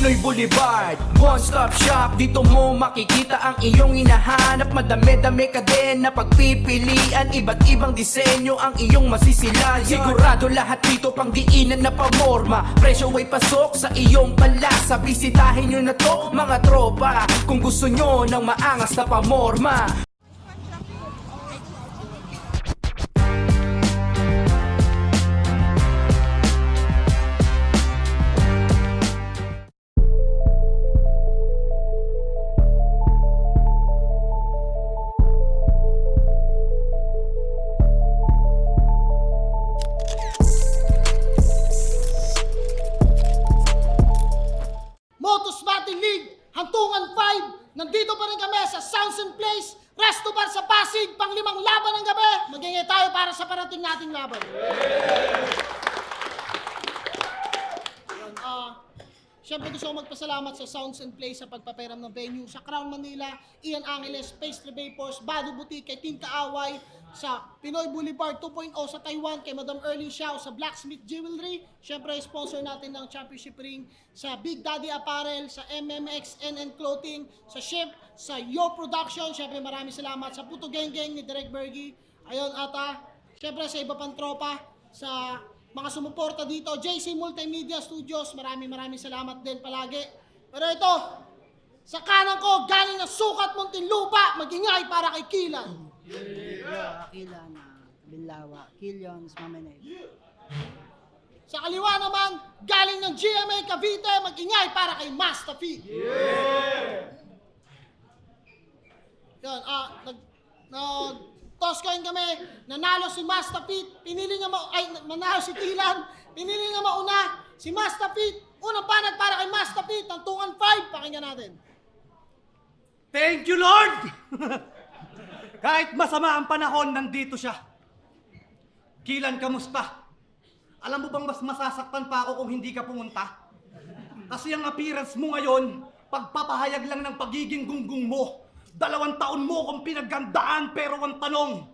Pinoy Boulevard, one-stop shop. Dito mo makikita ang iyong hinahanap. Madami-dami ka din na pagpipilian. Iba't ibang disenyo ang iyong masisilan. Sigurado lahat dito pang diinan na pamorma. Presyo ay pasok sa iyong palasa. Bisitahin nyo na to mga tropa, kung gusto nyo ng maangas na pamorma. Motos Battle League, Hantungan 5. Nandito pa rin kami sa Sounds and Place, Resto Bar sa Pasig, pang-5 laban ng gabi. Magingay tayo para sa parating nating laban. Siyempre gusto ko magpasalamat sa Sounds and Place sa pagpaperam ng venue, sa Crown Manila, Ian Angeles, Paisley Vapors, Bado Boutique, kay Team Kaaway, sa Pinoy Boulevard 2.0 sa Taiwan, kay Madam Erling Xiao sa Blacksmith Jewelry, siyempre sponsor natin ng championship ring, sa Big Daddy Apparel, sa MMX NN Clothing, sa Ship, sa Yo Production, siyempre maraming salamat sa Puto Geng Geng ni Direk Bergie, ayun ata, siyempre sa iba pang tropa, sa mga sumuporta dito, JC Multimedia Studios, maraming salamat din palagi. Pero ito, sa kanan ko, galing na Sukat Muntinlupa, magingay para kay Kilan. Kilan, Binlawa, Killions, Mamenay. Sa kaliwa naman, galing ng GMA Cavite, magingay para kay Mustafi. Yan, toss coin kami, nanalo si Mustafi, nanalo si Kilan, pinili niya mauna, si Mustafi, unang panat para kay Mustafi, Hantungan 5, pakinggan natin. Thank you, Lord! Kahit masama ang panahon, nandito siya. Kilan, kamusta? Alam mo bang mas masasaktan pa ako kung hindi ka pumunta? Kasi ang appearance mo ngayon, pagpapahayag lang ng pagiging gunggong mo. 2 taon mo kung pinaggandaan, pero ang tanong,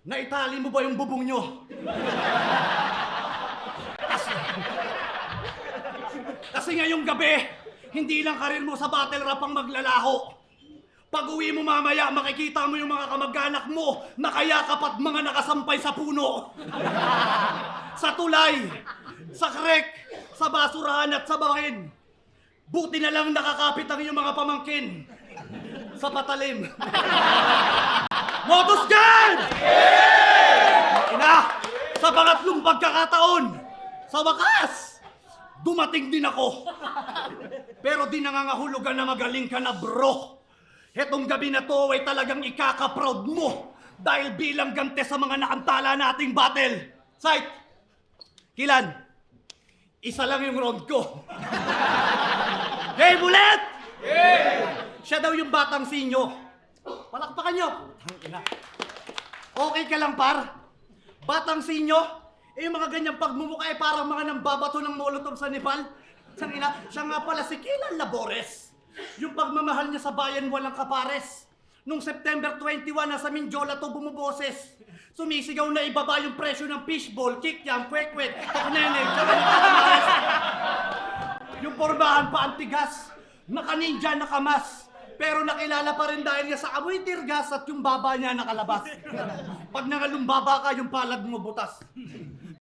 naitali mo ba yung bubong nyo? Kasi ngayong gabi, hindi lang karir mo sa battle rap ang maglalaho. Pag uwi mo mamaya, makikita mo yung mga kamag-anak mo na kayakap at mga nakasampay sa puno. Sa tulay, sa krek, sa basurahan at sa bangin. Buti na lang nakakapit ang iyong mga pamangkin. Sa patalim. Motos Gang! Ina, sa pangatlong pagkakataon, sa wakas, dumating din ako. Pero di nangangahulugan na magaling ka na, bro. Etong gabi na to ay talagang ikaka-proud mo dahil bilang gante sa mga nakantala nating battle. Sight! Kilan, isa lang yung round ko. Hey, Bullet! Siya daw yung batang sinyo. Palakpakan nyo. Okay ka lang, par? Batang sinyo? Eh, yung mga ganyang pagmumukha ay parang mga nambabato ng molotov sa Nepal. Siya nga pala si Kilan Labores. Yung pagmamahal niya sa bayan walang kapares. Nung September 21, nasa Mindiola to bumuboses. Sumisigaw na ibaba yung presyo ng fishball, kikyam, kwek-kwek, taknenek, tsaka nakamares. Yung pormahan pa antigas, naka-ninja, nakamas. Pero nakilala pa rin dahil niya sa amoy tirgas at yung baba niya nakalabas. Pag nangalumbaba ka, yung palad mo butas.